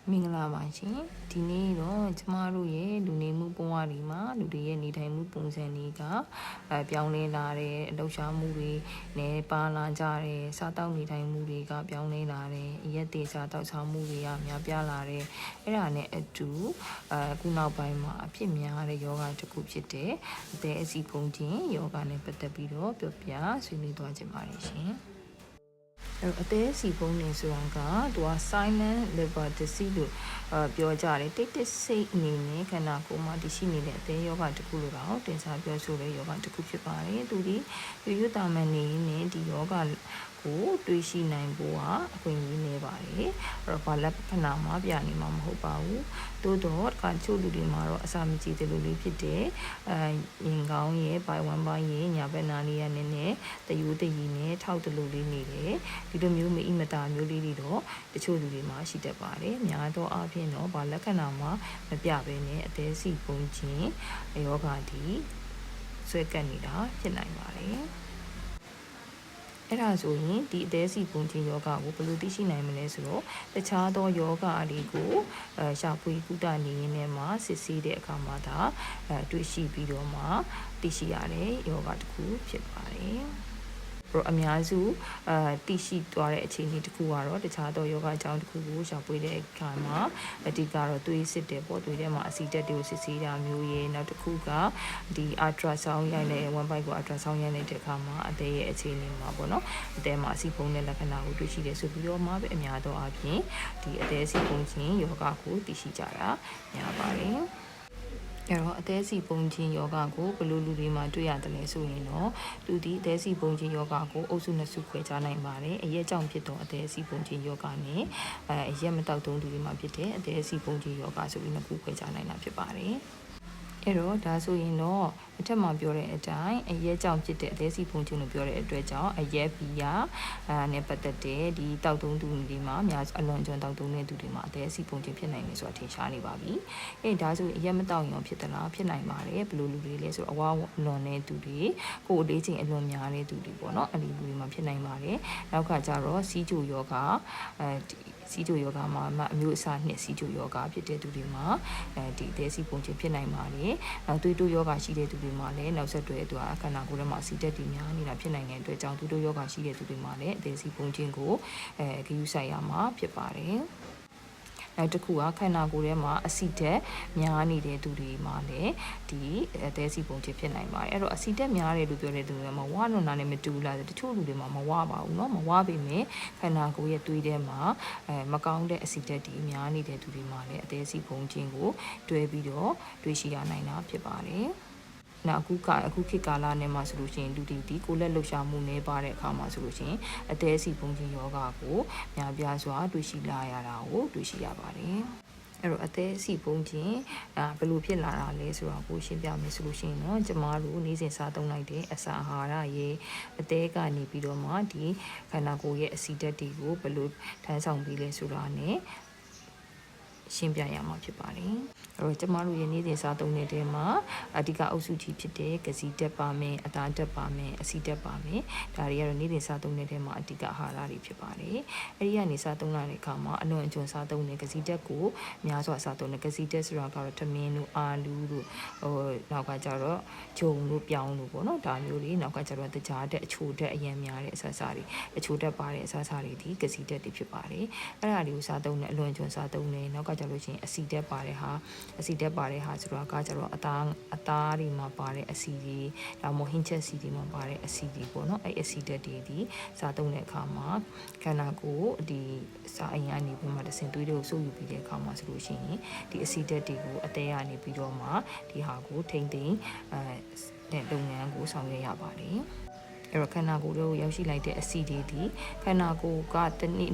မင်္ဂလာပါရှင်ဒီနေ့တော့ကျမတို့ရဲ့လူနေမှုဘဝတွေမှာလူတွေရဲ့နေထိုင်မှုပုံစံတွေကပြောင်းလဲလာတဲ့အလုပ်ရှားမှုတွေနဲ့ပါလာကြတဲ့စားတောက်နေထိုင်မှုတွေကပြောင်းလဲလာတဲ့အရက်သေးစားတောက်စားမှုတွေကများပြားလာတဲ့အဲ့ဒါနဲ့အတူခုနောက်ပိုင်းမှာအဖြစ်များတဲ့ယောဂတစ်ခုဖြစ်တဲ့အသက်အဆီဖုံးခြင်းယောဂနဲ့ပတ်သက်ပြီးတော့ပြောပြဆွေးနွေးသွားကြပါရရှင်အသေးစီဖုံးနေဆိုတာကသူက silent liver disease လို့ပြောကြတယ်တိတ်တိတ်ဆိတ်အနေနဲ့ခန္ဓာကိုယ်မှာတရှိနေတဲ့အသေးယောဂတစ်ခုလို့တော့တင်စားပြောဆိုတဲ့ယောဂတစ်ခုဖြစ်ပါတယ်သူဒီရွတာမန်နေနဲ့ဒီယောဂကိုတွေးရှိနိုင်ဖို့ကအခွင့်အရေးနေပါတယ်အဲ့တော့ဘာလက္ခဏာမှာပြနေမှာမဟုတ်ပါဘူးသို့တော့တခါချို့လူတွေမှာတော့အစာမကြေတဲ့လူလေးဖြစ်တဲ့ရင်ကောင်းရဲ့ဘိုင်ဝမ်ပိုင်းရဲ့ညာဘက်နာလေးရနည်းနည်းတယူတည်နဲ့ထောက်တလူလေးနေတယ်ဒီလိုမျိုးမအီမတာမျိုးလေးတွေတော့တချို့လူတွေမှာရှိတတ်ပါတယ်များသောအားဖြင့်တော့ဘာလက္ခဏာမှာမပြဘဲနဲ့အသေးစီပုံခြင်းယောဂဒီဆွဲကပ်နေတာဖြစ်နိုင်ပါတယ်အဲ့ဒါဆိုရင်ဒီအသေးစီပုံခြင်းယောဂကိုဘယ်လိုသိရှိနိုင်မလဲဆိုတော့တခြားသောယောဂအလေးကိုရှာဖွေကုသနေရင်းနဲ့မှစစ်ဆေးတဲ့အခါမှာဒါတွေ့ရှိပြီးတော့မှသိရှိရတဲ့ယောဂတစ်ခုဖြစ်ပါတယ်အများစုသိရှိသွားတဲ့အခြေအနေတစ်ခုကတော့တခြားသောယောဂအကြောင်းတစ်ခုကိုရှာဖွေတဲ့အခါမှာအဓိကတော့သွေးစစ်တယ်ပေါ့သွေးထဲမှာအဆီတက်တွေကိုစစ်ဆေးတာမျိုးရဲ့နောက်တစ်ခုကဒီ ultrasound ရိုက်တဲ့ one bite ကို ultrasound ရိုက်တဲ့အခါမှာအသေးရဲ့အခြေအနေမှာပေါ့နော်အသေးမှာအဆီဖုံးတဲ့လက္ခဏာကိုတွေ့ရှိတယ်ဆိုပြီးတော့မှပဲအများသောအားဖြင့်ဒီအသေးအဆီဖုံးခြင်းယောဂကိုသိရှိကြတာများပါတယ်အဲ့တော့အသေးစီပုံခြင်းယောဂကိုဘယ်လိုလူတွေမှာတွေ့ရတယ်လဲဆိုရင်တော့သူဒီအသေးစီပုံခြင်းယောဂကိုအုပ်စုနှစ်စုခွဲခြားနိုင်ပါတယ်အရက်ကြောင့်ဖြစ်သောအသေးစီပုံခြင်းယောဂနဲ့အရက်မတောက်သုံးသူတွေမှာဖြစ်တဲ့အသေးစီပုံခြင်းယောဂဆိုပြီးနှစ်ခုခွဲခြားနိုင်တာဖြစ်ပါတယ်အဲ့တော့ဒါဆိုရင်တော့အထက်မှာပြောတဲ့အတိုင်းအရက်ကြောင့်ဖြစ်တဲ့အသေးစီဖုံးခြင်းလို့ပြောတဲ့အတွက်ကြောင့်အရက်ဘီယာနဲ့ပတ်သက်တဲ့ဒီတောက်သုံးသူတွေမှာအများအလွန်ကျွမ်းတောက်သုံးတဲ့သူတွေမှာအသေးစီဖုံးခြင်းဖြစ်နိုင်တယ်ဆိုတာထင်ရှားနေပါပြီ။ဒါဆိုရင်အရက်မတောက်ရင်ဖြစ်သလားဖြစ်နိုင်ပါတယ်ဘယ်လိုလူတွေလဲဆိုတော့အဝါလွန်တဲ့သူတွေကိုအလေးချိန်အလွန်များတဲ့သူတွေပေါ့နော်အဲ့ဒီလူတွေမှာဖြစ်နိုင်ပါတယ်။နောက်ကကြတော့စီးကျိုယောဂစီးကျိုယောဂမှာအမျိုးအစားနှစ်စီးကျိုယောဂဖြစ်တဲ့သူတွေမှာဒီအသေးစီဖုံးခြင်းဖြစ်နိုင်ပါတယ်။သွေးတိုးယောဂရှိတဲ့သူတွေမှာလည်းနောက်ဆက်တွဲသူကခန္ဓာကိုယ်ထဲမှာအဆီတက်တွေများနေတာဖြစ်နိုင်တဲ့အတွက်ကြောင့်သွေးတိုးယောဂရှိတဲ့သူတွေမှာလည်းအသေးစီဖုံးခြင်းကိုဂရုစိုက်ရမှာဖြစ်ပါတယ်နောက်တစ်ခုကခန္ဓာကိုယ်ထဲမှာအဆီတက်များနေတဲ့သူတွေမှာလည်းဒီအသေးစီပုံခြင်းဖြစ်နိုင်ပါတယ်အဲ့တော့အဆီတက်များတယ်လို့ပြောတဲ့သူတွေမှာဝါလွန်တာနဲ့မတူဘူးလားတချို့လူတွေမှာမဝပါဘူးเนาะမဝပေမဲ့ခန္ဓာကိုယ်ရဲ့သွေးထဲမှာမကောင်းတဲ့အဆီတက်တွေများနေတဲ့သူတွေမှာလည်းအသေးစီပုံခြင်းကိုတွဲပြီးတော့တွေ့ရှိရနိုင်တာဖြစ်ပါတယ်နောက်အခုခေတ်ကာလနဲ့မှာဆိုလို့ရှိရင်လူဒီကိုလက်လှုပ်ရှားမှုနေပါတဲ့အခါမှာဆိုလို့ရှိရင်အသေးစီပုံခြင်းယောဂကိုများပြားစွာတွေ့ရှိလာရတာကိုတွေ့ရှိရပါတယ်အဲ့တော့အသေးအစီပုံခြင်းဘယ်လိုဖြစ်လာတာလဲဆိုတာကိုရှင်းပြမယ်ဆိုလို့ရှိရင်တော့ကျမတို့နေ့စဉ်စားသုံးလိုက်တဲ့အစာအာဟာရရဲ့အသေးကနေပြီးတော့မှဒီခန္ဓာကိုယ်ရဲ့အဆီဓာတ်တွေကိုဘယ်လိုထမ်းဆောင်ပြီးလဲဆိုတာ ਨੇ ရှင်းပြရမှာဖြစ်ပါတယ်အဲ့တော့ကျမတို့ရဲ့နေ့စဉ်စားသုံးတဲ့မှာအဓိကအုပ်စုကြီးဖြစ်တဲ့ကစီတက်ပါမယ်အသားတက်ပါမယ်အဆီတက်ပါမယ်ဒါတွေကတော့နေ့စဉ်စားသုံးတဲ့မှာအဓိကအာဟာရတွေဖြစ်ပါတယ်အဲ့ဒီကနေစားသုံးလာတဲ့အခါမှာအလွန်အကျွံစားသုံးတဲ့ကစီတက်ကိုများစွာစားသုံးတဲ့ကစီတက်ဆိုတာကတော့ထမင်းတို့အာလူတို့နောက်ကကျတော့ဂျုံတို့ပြောင်းတို့ပေါ့နော်ဒါမျိုးတွေနောက်ကကျတော့တကြားတက်အချိုတက်အရင်များတဲ့အစားစားတွေအချိုတက်ပါတဲ့အစားစားတွေဒီကစီတက်တွေဖြစ်ပါတယ်အဲ့ဒါတွေကိုစားသုံးတဲ့အလွန်အကျွံစားသုံးတဲ့နောက်ကကျလို့ရှိရင်အဆီတက်ပါတဲ့ဟာဆိုတာကကျတော့အသားတွေမှာပါတဲ့အဆီတွေဒါမှမဟုတ်ဟင်းချက်ဆီတွေမှာပါတဲ့အဆီတွေပေါ့နော်အဲ့အဆီတက်တွေဒီစားသုံးတဲ့အခါမှာခန္ဓာကိုယ်ဒီစားအိမ်ကနေပြီးမှတဆင်သွေးတွေကိုစုပ်ယူပြီးတဲ့အခါမှာဆိုလို့ရှိရင်ဒီအဆီတက်တွေကိုအသေးကနေပြီးတော့မှဒီဟာကိုထိမ့်သိမ်းတဲ့လုပ်ငန်းကိုဆောင်ရွက်ရပါတယ်အဲ့တော့ခန္ဓာကိုယ်ကိုရောက်ရှိလိုက်တဲ့အဆီတွေဒီခန္ဓာကိုယ်က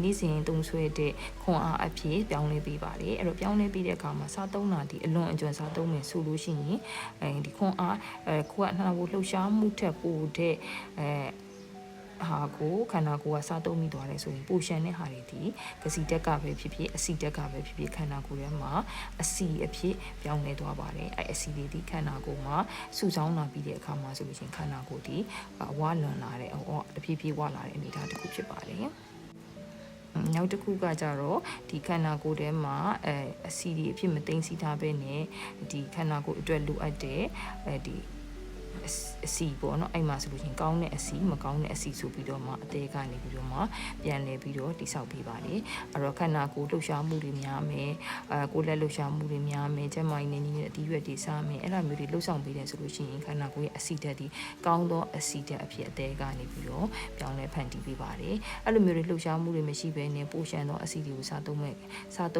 နေ့စဉ်သုံးဆွဲတဲ့ခွန်အားအဖြစ်ပြောင်းလဲပေးပါတယ်အဲ့တော့ပြောင်းလဲပြီးတဲ့အခါမှာစားသုံးတာဒီအလွန်အကျွံစားသုံးမယ်ဆိုလို့ရှိရင်ဒီခွန်အားကိုယ်ကနှာကိုလှုပ်ရှားမှုထက်ပိုတဲ့ဟာကိုခန္ဓာကိုယ်ကစားသုံးမိသွားတယ်ဆိုရင်ပိုရှန်တဲ့ဟာတွေဒီကစီတက်ကပဲဖြစ်ဖြစ်အဆီတက်ကပဲဖြစ်ဖြစ်ခန္ဓာကိုယ်ထဲမှာအဆီအဖြစ်ပြောင်းလဲသွားပါတယ်အဲအဆီတွေဒီခန္ဓာကိုယ်မှာစုဆောင်းလာပြီးတဲ့အခါမှာဆိုလို့ရှိရင်ခန္ဓာကိုယ်ဒီဝါလွန်လာတဲ့တဖြည်းဖြည်းဝါလာတဲ့အနေအထားတစ်ခုဖြစ်ပါတယ် နောက်တစ်ခုကကြတော့ဒီခန္ဓာကိုယ်ထဲမှာအဆီတွေအဖြစ်မသိမ်းစီထားပဲနဲ့ဒီခန္ဓာကိုယ်အတွက်လိုအပ်တဲ့ဒီအစီပေါ့နော်အဲ့မှာဆိုလို့ရှိရင်ကောင်းတဲ့အစီမကောင်းတဲ့အစီဆိုပြီးတော့မှအသေးကနေပြီးတော့မှပြန်လဲပြီးတော့တိဆောက်ပေးပါတယ်အဲ့တော့ခန္ဓာကိုယ်လှုပ်ရှားမှုတွေများမယ်ကိုယ်လက်လှုပ်ရှားမှုတွေများမယ်ကျန်းမာရေးနေနေအတီးရွက်တွေစားမယ်အဲ့လိုမျိုးတွေလှုပ်ဆောင်ပေးတယ်ဆိုလို့ရှိရင်ခန္ဓာကိုယ်ရဲ့အစီဓာတ်ဒီကောင်းသောအစီဓာတ်အဖြစ်အသေးကနေပြီးတော့ပြောင်းလဲဖန်တီးပေးပါတယ်အဲ့လိုမျိုးတွေလှုပ်ရှားမှုတွေမရှိဘဲနဲ့ပိုရှန်သောအစီတွေကိုစားသုံ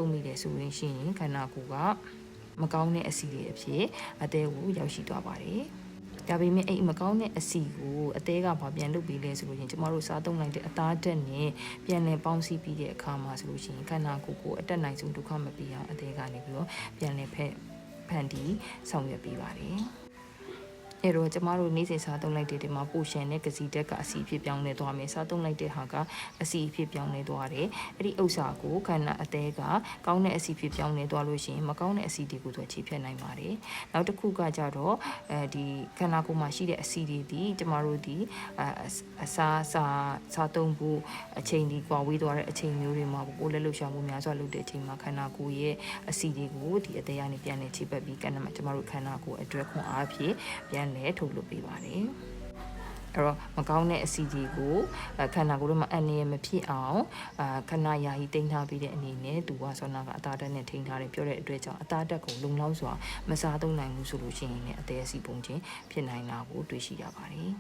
းမိတယ်ဆိုရင်ခန္ဓာကိုယ်ကမကောင်းတဲ့အစီတွေအဖြစ်အသေးကိုရောက်ရှိသွားပါတယ်ဒါပေမဲ့အဲ့မကောင်းတဲ့အစီကိုအသေးကဘာပြန်လုပ်ပြီးလဲဆိုလို့ရင်ကျမတို့စားသုံးလိုက်တဲ့အသားဓာတ်နဲ့ပြန်လည်ပေါင်းစည်းပြီးတဲ့အခါမှာဆိုလို့ရှိရင်ခန္ဓာကိုယ်ကိုအတက်နိုင်ဆုံးဒုက္ခမပေးအောင်အသေးကနေပြီးတော့ပြန်လည်ဖန်တီးဆောင်ရွက်ပေးပါတယ်အဲ့တော့ကျမတို့နေ့စဉ်စားသုံးလိုက်တဲ့ဒီမှာပိုရှန်နဲ့ကစီတက်ကအစီဖြစ်ပြောင်းလဲသွားမယ်စားသုံးလိုက်တဲ့ဟာကအစီဖြစ်ပြောင်းလဲသွားတယ်အဲ့ဒီဥစ္စာကိုခန္ဓာအသေးကကောင်းတဲ့အစီဖြစ်ပြောင်းလဲသွားလို့ရှိရင်မကောင်းတဲ့အစီတွေကိုသူခြေဖြတ်နိုင်ပါတယ်နောက်တစ်ခုကကြတော့ဒီခန္ဓာကိုယ်မှာရှိတဲ့အစီတွေဒီကျမတို့ဒီအစားသုံးဖို့အချိန်ဒီကွာဝေးသွားတဲ့အချိန်မျိုးတွေမှာကိုယ်လက်လှုပ်ရှားမှုများစွာလုပ်တဲ့အချိန်မှာခန္ဓာကိုယ်ရဲ့အစီတွေကိုဒီအသေးကနေပြန်လည်ခြေပတ်ပြီးကျမတို့ခန္ဓာကိုယ်အတွက်ခွန်အားဖြစ်ပြန်လည်းထုတ်လုပ်ပေးပါတယ်အဲ့တော့မကောင်းတဲ့အစီတွေကိုခန္ဓာကိုယ်ထဲမှာအန္တရာယ်မဖြစ်အောင်ခဏယာယီတိမ့်ထားပြီးတဲ့အနေနဲ့သူကဆောနာကအသားဓာတ်နဲ့ထိန်းထားတယ်ပြောတဲ့အတွက်ကြောင့်အသားဓာတ်ကိုလုံလောက်စွာမစားသုံးနိုင်ဘူးဆိုလို့ရှိရင်လည်းအသေးအစီပုံချင်းဖြစ်နိုင်တာကိုတွေ့ရှိရပါတယ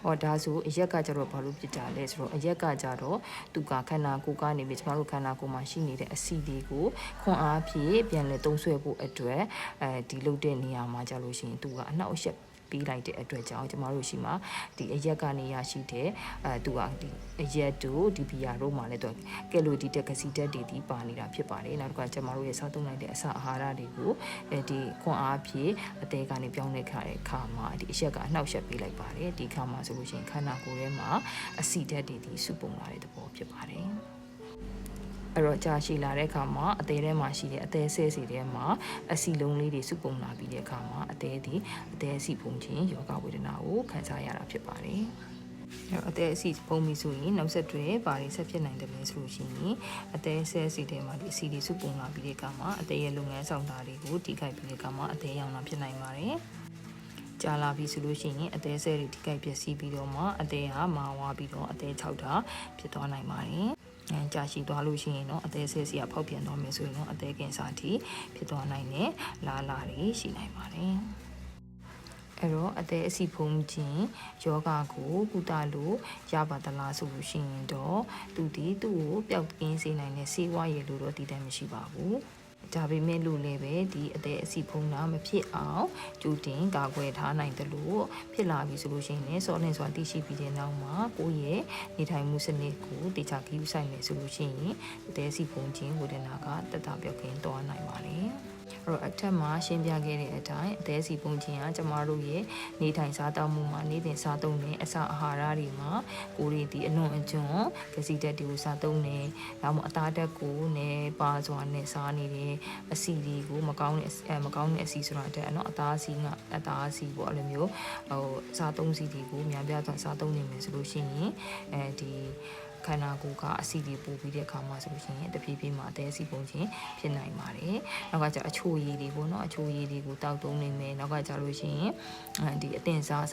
်ဟောဒါဆိုအရက်ကကြတော့ဘာလို့ဖြစ်ကြလဲဆိုတော့အရက်ကကြတော့သူကခန္ဓာကိုယ်ကနေပြီးကျမတို့ခန္ဓာကိုယ်မှာရှိနေတဲ့အစီတွေကိုခွန်အားဖြင့်ပြန်လည်သုံးဆွဲဖို့အတွက်ဒီလုပ်တဲ့နေရာမှာကြလို့ရှိရင်သူကအနှောက်အယှက်ပေးလိုက်တဲ့အတွက်ကြောင့်ကျမတို့ရှိမှာဒီအရက်ကနေရရှိတဲ့သူကဒီအရက်တို့ဒီဘီယာတို့မှာလည်းသူကယ်လိုရီတက်ကစီတက်တွေဒီပါနေတာဖြစ်ပါတယ်နောက်ကကျမတို့ရဲ့စားသုံးလိုက်တဲ့အစာအာဟာရတွေကိုဒီခွန်အားဖြင့်အသေးကနေပြောင်းလဲခါတဲ့အခါမှာဒီအရက်ကအနှောက်အယှက်ပေးလိုက်ပါတယ်ဒီခါမှာဆိုလို့ရှိရင်ခန္ဓာကိုယ်ထဲမှာအဆီဓာတ်တွေဒီစုပုံလာတဲ့သဘောဖြစ်ပါတယ်အဲ့တော့ကြာရှည်လာတဲ့အခါမှာအသေးထဲမှာရှိတဲ့အသေးဆဲစီထဲမှာအစီလုံးလေးတွေစုပုံလာပြီးတဲ့အခါမှာအသေးအစီပုံချင်းယောဂဝေဒနာကိုခံစားရတာဖြစ်ပါတယ်အဲ့အသေးအစီပုံပြီဆိုရင်နောက်ဆက်တွဲဘာတွေဆက်ဖြစ်နိုင်တယ်လဲဆိုလို့ရှိရင်အသေးဆဲစီထဲမှာဒီအစီတွေစုပုံလာပြီးတဲ့အခါမှာအသေးရဲ့လုပ်ငန်းဆောင်တာတွေကိုထိခိုက်ပြီးတဲ့အခါမှာအသေးရောင်တာဖြစ်နိုင်ပါတယ်ကြာလာပြီဆိုလို့ရှိရင်အသေးဆဲတွေထိခိုက်ပျက်စီးပြီးတော့မှအသေးဟာမာဝါပြီးတော့အသေး၆တာဖြစ်သွားနိုင်ပါတယ်ကြာရှိသွားလို့ရှိရင်တော့အသေးဆဲစီကဖောက်ပြန်သွားမယ်ဆိုရင်တော့အသေးကင်ဆာထိဖြစ်သွားနိုင်တဲ့လာတွေရှိနိုင်ပါတယ်အဲ့တော့အသေးအစီဖုံးခြင်းယောဂကိုကုသလို့ရပါသလားဆိုလို့ရှိရင်တော့သူ့ကိုပျောက်ကင်းစေနိုင်တဲ့ဆေးဝါးရည်လို့တော့တည်တတ်မရှိပါဘူးဒါပေမဲ့လို့လည်းပဲဒီအသေးအစီဖုံးတာမဖြစ်အောင်ကြိုတင်ကာကွယ်ထားနိုင်တယ်လို့ဖြစ်လာပြီဆိုလို့ရှိရင်လည်းစောလင့်စွာသိရှိပြီးတဲ့နောက်မှာကိုယ့်ရဲ့နေထိုင်မှုစနစ်ကိုတေချာဂရုစိုက်မယ်ဆိုလို့ရှိရင်အသေးအစီဖုံးခြင်းဝေဒနာကတက်တာပြောက်ကင်းသွားနိုင်ပါတယ်အဲ့တော့အထက်မှာရှင်းပြခဲ့တဲ့အတိုင်းအသေးစီပုံချင်းကကျမတို့ရဲ့နေထိုင်စားသောက်မှုမှာနေ့စဉ်စားသုံးတဲ့အစာအာဟာရတွေမှာကိုယ်တွေဒီအလွန်အကျွံကစီတက်တွေကိုစားသုံးနေဒါမှမဟုတ်အသားဓာတ်ကိုနဲ့ပါစွာနဲ့စားနေတဲ့အစီတွေကိုမကောင်းတဲ့အစီဆိုတာတဲ့အနော်အသားအစီပေါ့အဲ့လိုမျိုးစားသုံးစီတွေကိုများပြားစွာစားသုံးနေမယ်ဆိုလို့ရှိရင်ဒီခန္ဓာကိုယ်ကအစီတွေပို့ပြီးတဲ့အခါမှာဆိုလို့ရှိရင်တဖြည်းဖြည်းမှာအသေးအစီပုံချင်းဖြစ်နိုင်ပါတယ်။နောက်ကကျအချိုရည်တွေပေါ့နော်အချိုရည်တွေကိုတောက်သုံးနေမယ်။နောက်ကကျလို့ရှိရင်ဒီအတင်စာ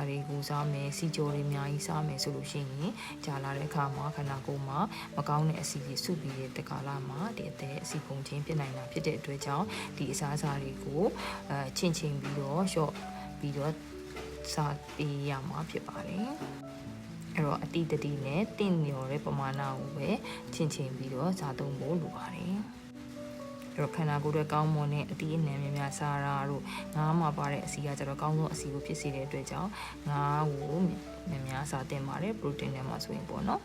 းတွေကိုစားမယ်စီကြော်တွေအများကြီးစားမယ်ဆိုလို့ရှိရင်ကြာလာတဲ့အခါမှာခန္ဓာကိုယ်မှာမကောင်းတဲ့အစီတွေစုပြီးတဲ့ကာလမှာဒီအသေးအစီပုံချင်းဖြစ်နိုင်တာဖြစ်တဲ့အတွက်ကြောင့်ဒီအစားတွေကိုချင်းပြီးတော့လျှော့ပြီးတော့စားပေးရမှာဖြစ်ပါတယ်။အဲ့တော့အတိတတိနဲ့တင့်လျော်တဲ့ပမာဏကိုပဲချင်းပြီးတော့စားသုံးဖို့လိုပါတယ်။အဲ့တော့ခန္ဓာကိုယ်ရဲ့ကောင်းမွန်တဲ့အတိအနံများစားတာတို့ငါးမှာပါတဲ့အစီကကျတော့ကောင်းဆုံးအစီကိုဖြစ်စေတဲ့အတွက်ကြောင့်ငါးကိုများစားတင်ပါတယ်ပရိုတင်းထဲမှာဆိုရင်ပေါ့နော်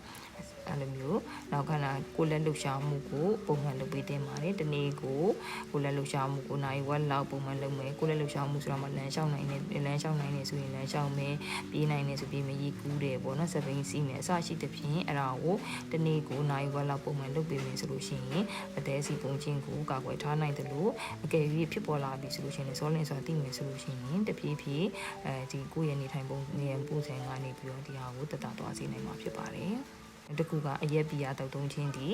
အဲ့လိုမျိုးနောက်ခန္ဓာကိုယ်လက်လှုပ်ရှားမှုကိုပုံမှန်လုပ်ပေးတင်ပါတယ်ဒီနေ့ကိုလက်လှုပ်ရှားမှုကိုနိုင်ဝက်လောက်ပုံမှန်လုပ်မယ်ကိုယ်လက်လှုပ်ရှားမှုဆိုတာမှလမ်းလျှောက်နိုင်နေဆိုရင်လမ်းလျှောက်မယ်ပြေးနိုင်နေဆိုပြေးမရေကူးတယ်ပေါ့နော်စပိန်စီးမယ်အစရှိတဲ့ဖြင့်အဲ့ဒါကိုဒီနေ့ကိုနိုင်ဝက်လောက်ပုံမှန်လုပ်ပေးမယ်ဆိုလို့ရှိရင်အသေးစီပုံချင်းကိုကာကွယ်ထားနိုင်တယ်လို့အကယ်၍ဖြစ်ပေါ်လာပြီဆိုလို့ရှိရင်စောလင့်စွာသိမယ်ဆိုလို့ရှိရင်တဖြည်းဖြည်းဒီကိုယ့်ရဲ့နေထိုင်ပုံစံကနေပြီးတော့ဒီဟာကိုတက်တာသွားစေနိုင်မှာဖြစ်ပါတယ် တကူကအရက်ဘီယာတောက်တုံးချင်းဒီ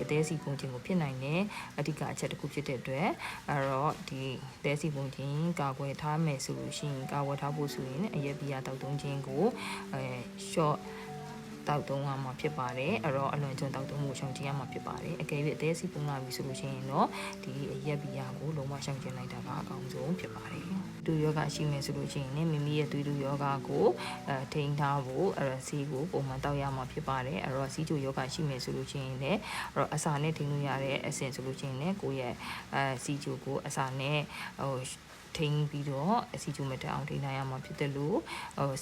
အသေးစီပုံချင်းကိုဖြစ်နိုင်တဲ့အဓိကအချက်တစ်ခုဖြစ်တဲ့အတွက်အဲ့တော့ဒီအသေးစီပုံချင်းကာကွယ်ထားမယ်ဆိုလို့ရှိရင်ကာကွယ်ထားဖို့ဆိုရင်အရက်ဘီယာတောက်တုံးချင်းကိုshort တောက်တုံးရမှာဖြစ်ပါတယ်အဲ့တော့အလွန်ကျွန်းတောက်တုံးမှုရှောင်ကျဉ်ရမှာဖြစ်ပါတယ်အကယ်၍အသေးစီပုံလာပြီဆိုလို့ရှိရင်တော့ဒီရက်ဘီယာကိုလုံးဝရှောင်ကျဉ်လိုက်တာကအကောင်းဆုံးဖြစ်ပါတယ်သွေးယောဂရှိမယ်ဆိုလို့ရှိရင်မိမိရဲ့သွေးတူယောဂကိုထိန်းထားဖို့ဆေးကိုပုံမှန်တောက်ရမှာဖြစ်ပါတယ်အဲ့တော့စီးချိုယောဂရှိမယ်ဆိုလို့ရှိရင်လည်းအဲ့တော့အစာနဲ့ထိန်းလို့ရတဲ့အဆင့်ဆိုလို့ရှိရင်လည်းကိုယ့်ရဲ့စီးချိုကိုအစာနဲ့ထိန်းပြီးတော့အစီကျူမတက်အောင်ထိန်းနိုင်ရမှာဖြစ်တယ်လို့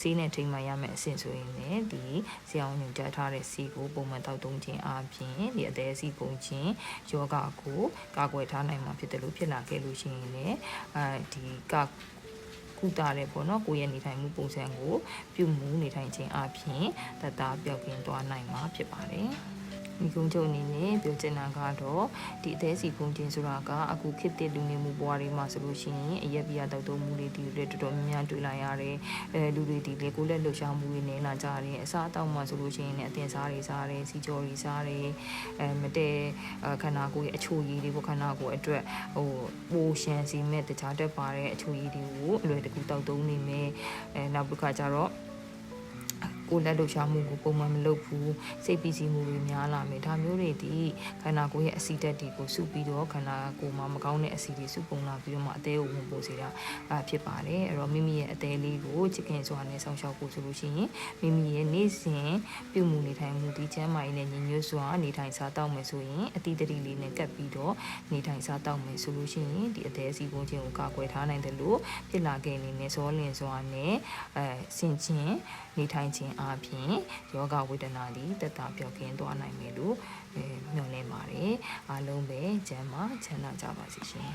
ဆေးနဲ့ထိန်းမှရမယ်အဆင့်ဆိုရင်လည်းဒီဆရာဝန်ညွှန်ကြားထားတဲ့ဆေးကိုပုံမှန်တောက်သုံးခြင်းအပြင်ဒီအသေးအစီပုံခြင်းယောဂကိုကာကွယ်ထားနိုင်မှာဖြစ်တယ်လို့ဖြစ်လာခဲ့လို့ရှိရင်လည်းဒီကုတာတဲ့ပေါ့နော်ကိုယ့်ရဲ့နေထိုင်မှုပုံစံကိုပြုမှုနေထိုင်ခြင်းအပြင်တသားပြောက်ကင်းသွားနိုင်မှာဖြစ်ပါတယ်ဒီကုန်းချုပ်အနေနဲ့ပြောချင်တာကတော့ဒီအသေးစီပုံချင်းဆိုတာကအခုခေတ်သစ်လူနေမှုဘဝတွေမှာဆိုလို့ရှိရင်အရက်ပြားတောက်တုံးမှုတွေဒီတွေတော်တော်များများတွေ့လာရတယ်လူတွေဒီလေကိုလက်လှုပ်ရှားမှုတွေနေလာကြတယ်အစားအသောက်မှာဆိုလို့ရှိရင်လည်းအတင်စားတွေစားတယ်စီကြော်တွေစားတယ်မတဲခန္ဓာကိုယ်ရဲ့အချိုရည်တွေပေါ့ခန္ဓာကိုယ်အတွက်ပိုရှန်စီမဲ့တခြားတက်ပါတဲ့အချိုရည်တွေကိုအလွယ်တကူတောက်တုံးနေမယ်နောက်တစ်ခါကျတော့ကိုလက်လှုပ်ရှားမှုကိုပုံမှန်မလုပ်ဘူးစိတ်ပီစီမှုတွေများလာမယ်ဒါမျိုးတွေဒီခန္ဓာကိုယ်ရဲ့အဆီဓာတ်တွေကိုစုပြီးတော့ခန္ဓာကိုယ်မှာမကောင်းတဲ့အဆီတွေစုပုံလာပြီးတော့မှအသေးကိုဝင်ပို့စေတာဖြစ်ပါတယ်အဲ့တော့မိမိရဲ့အသေးလေးကိုချစ်ခင်စွာနဲ့ဆောင်ရှောက်ဖို့ဆိုလို့ရှိရင်မိမိရဲ့နေ့စဉ်ပြုမှုနေထိုင်မှုဒီချမ်းမာရေးနဲ့ညီညွတ်စွာနေထိုင်စားတောက်မယ်ဆိုရင်အတိတ်တတိလေးနဲ့ကပ်ပြီးတော့နေထိုင်စားတောက်မယ်ဆိုလို့ရှိရင်ဒီအသေးစီပုံချင်းကိုကာကွယ်ထားနိုင်တယ်လို့ဖြစ်လာခဲ့နေနဲ့စောလင်စွာနဲ့ဆင်ချင်းနေထိုင်ခြင်းအပြင်ယောဂဝေဒနာတွေတက်တာပြောက်ကင်းသွားနိုင်မယ်လို့မျှော်လင့်ပါတယ်အားလုံးပဲကျမ်းမာချမ်းသာကြပါစေရှင်